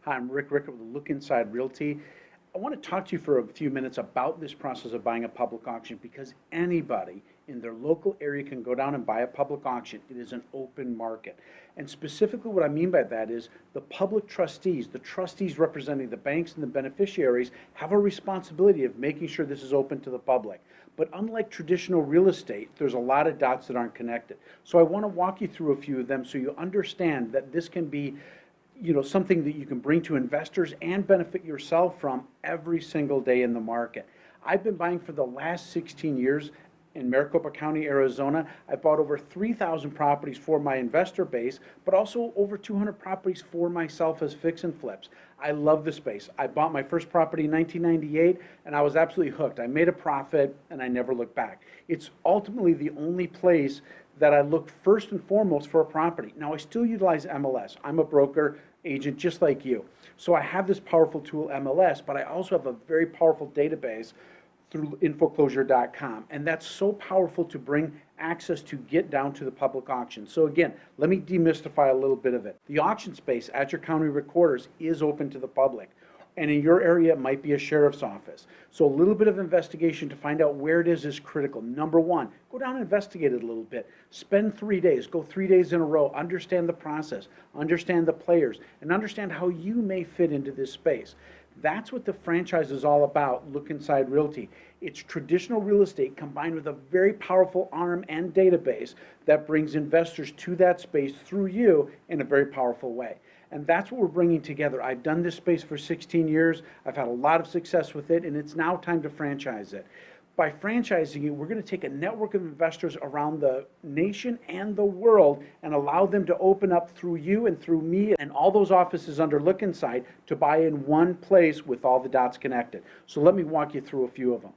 Hi, I'm Rick Rickett with Look Inside Realty. I want to talk to you for a few minutes about this process of buying a public auction because anybody in their local area can go down and buy a public auction. It is an open market. And specifically what I mean by that is the public trustees, the trustees representing the banks and the beneficiaries, have a responsibility of making sure this is open to the public. But unlike traditional real estate, there's a lot of dots that aren't connected. So I want to walk you through a few of them so you understand that this can be something that you can bring to investors and benefit yourself from every single day in the market. I've been buying for the last 16 years in Maricopa County, Arizona. I bought over 3,000 properties for my investor base, but also over 200 properties for myself as fix and flips. I love the space. I bought my first property in 1998 and I was absolutely hooked. I made a profit and I never looked back. It's ultimately the only place that I look first and foremost for a property. Now, I still utilize MLS. I'm a broker agent just like you. So I have this powerful tool, MLS, but I also have a very powerful database through infoclosure.com. And that's so powerful to bring access to get down to the public auction. So again, let me demystify a little bit of it. The auction space at your county recorders is open to the public. And in your area, it might be a sheriff's office. So a little bit of investigation to find out where it is critical. Number one, go down and investigate it a little bit. Spend 3 days, go 3 days in a row, understand the process, understand the players, and understand how you may fit into this space. That's what the franchise is all about, Look Inside Realty. It's traditional real estate combined with a very powerful arm and database that brings investors to that space through you in a very powerful way. And that's what we're bringing together. I've done this space for 16 years. I've had a lot of success with it, and it's now time to franchise it. By franchising it, we're going to take a network of investors around the nation and the world and allow them to open up through you and through me and all those offices under Look Inside to buy in one place with all the dots connected. So let me walk you through a few of them.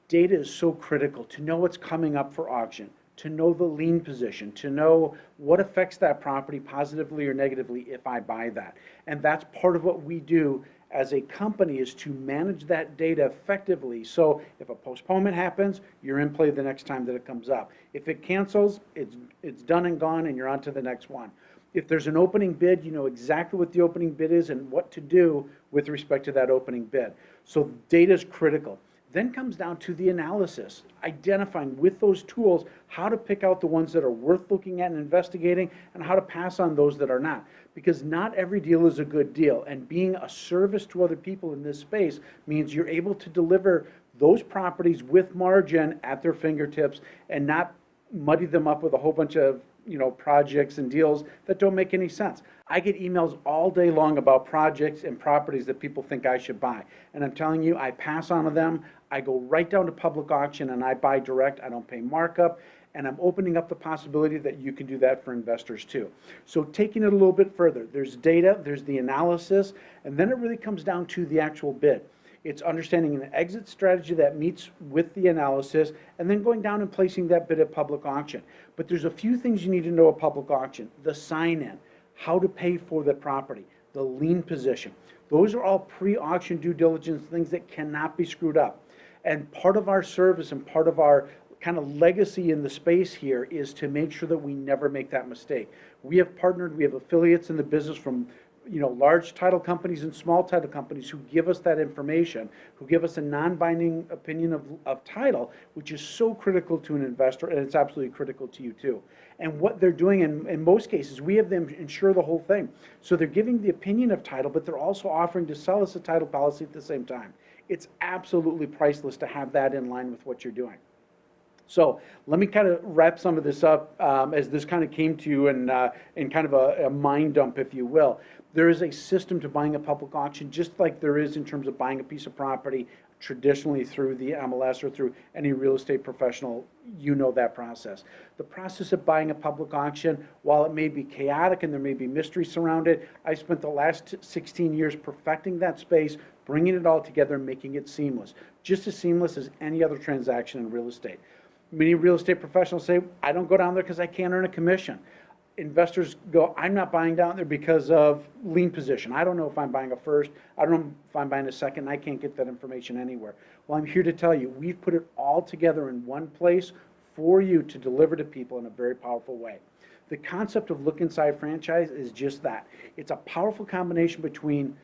Data is so critical to know what's coming up for auction, to know the lien position, to know what affects that property positively or negatively if I buy that. And that's part of what we do as a company, is to manage that data effectively. So if a postponement happens, you're in play the next time that it comes up. If it cancels, it's done and gone and you're on to the next one. If there's an opening bid, you know exactly what the opening bid is and what to do with respect to that opening bid. So data is critical. Then comes down to the analysis, identifying with those tools how to pick out the ones that are worth looking at and investigating and how to pass on those that are not. Because not every deal is a good deal, and being a service to other people in this space means you're able to deliver those properties with margin at their fingertips and not muddy them up with a whole bunch of projects and deals that don't make any sense. I get emails all day long about projects and properties that people think I should buy. And I'm telling you, I pass on to them. I go right down to public auction and I buy direct. I don't pay markup. And I'm opening up the possibility that you can do that for investors too. So taking it a little bit further, there's data, there's the analysis, and then it really comes down to the actual bid. It's understanding an exit strategy that meets with the analysis and then going down and placing that bid at public auction. But there's a few things you need to know at public auction. The sign-in, how to pay for the property, the lien position. Those are all pre-auction due diligence things that cannot be screwed up. And part of our service and part of our kind of legacy in the space here is to make sure that we never make that mistake. We have partnered, we have affiliates in the business from large title companies and small title companies who give us that information, who give us a non-binding opinion of title, which is so critical to an investor, and it's absolutely critical to you too. And what they're doing in most cases, we have them insure the whole thing. So they're giving the opinion of title, but they're also offering to sell us a title policy at the same time. It's absolutely priceless to have that in line with what you're doing. So let me kind of wrap some of this up as this kind of came to you in kind of a mind dump, if you will. There is a system to buying a public auction, just like there is in terms of buying a piece of property traditionally through the MLS or through any real estate professional. You know that process. The process of buying a public auction, while it may be chaotic and there may be mystery surrounded, I spent the last 16 years perfecting that space, bringing it all together, making it seamless, just as seamless as any other transaction in real estate. Many real estate professionals say, I don't go down there because I can't earn a commission. Investors go, I'm not buying down there because of lien position. I don't know if I'm buying a first. I don't know if I'm buying a second. I can't get that information anywhere. Well, I'm here to tell you, we've put it all together in one place for you to deliver to people in a very powerful way. The concept of Look Inside franchise is just that. It's a powerful combination between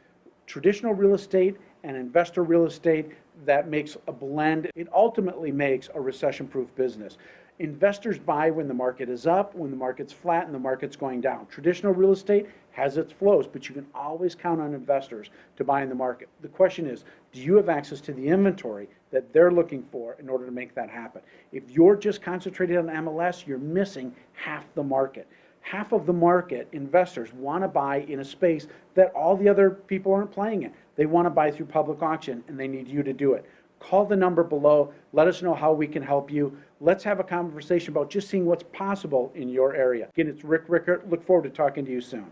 traditional real estate and investor real estate that makes a blend. It ultimately makes a recession-proof business. Investors buy when the market is up, when the market's flat, and the market's going down. Traditional real estate has its flows, but you can always count on investors to buy in the market. The question is, do you have access to the inventory that they're looking for in order to make that happen? If you're just concentrated on MLS, you're missing half the market. Half of the market, investors want to buy in a space that all the other people aren't playing in. They want to buy through public auction, and they need you to do it. Call the number below. Let us know how we can help you. Let's have a conversation about just seeing what's possible in your area. Again, it's Rick Rickert. Look forward to talking to you soon.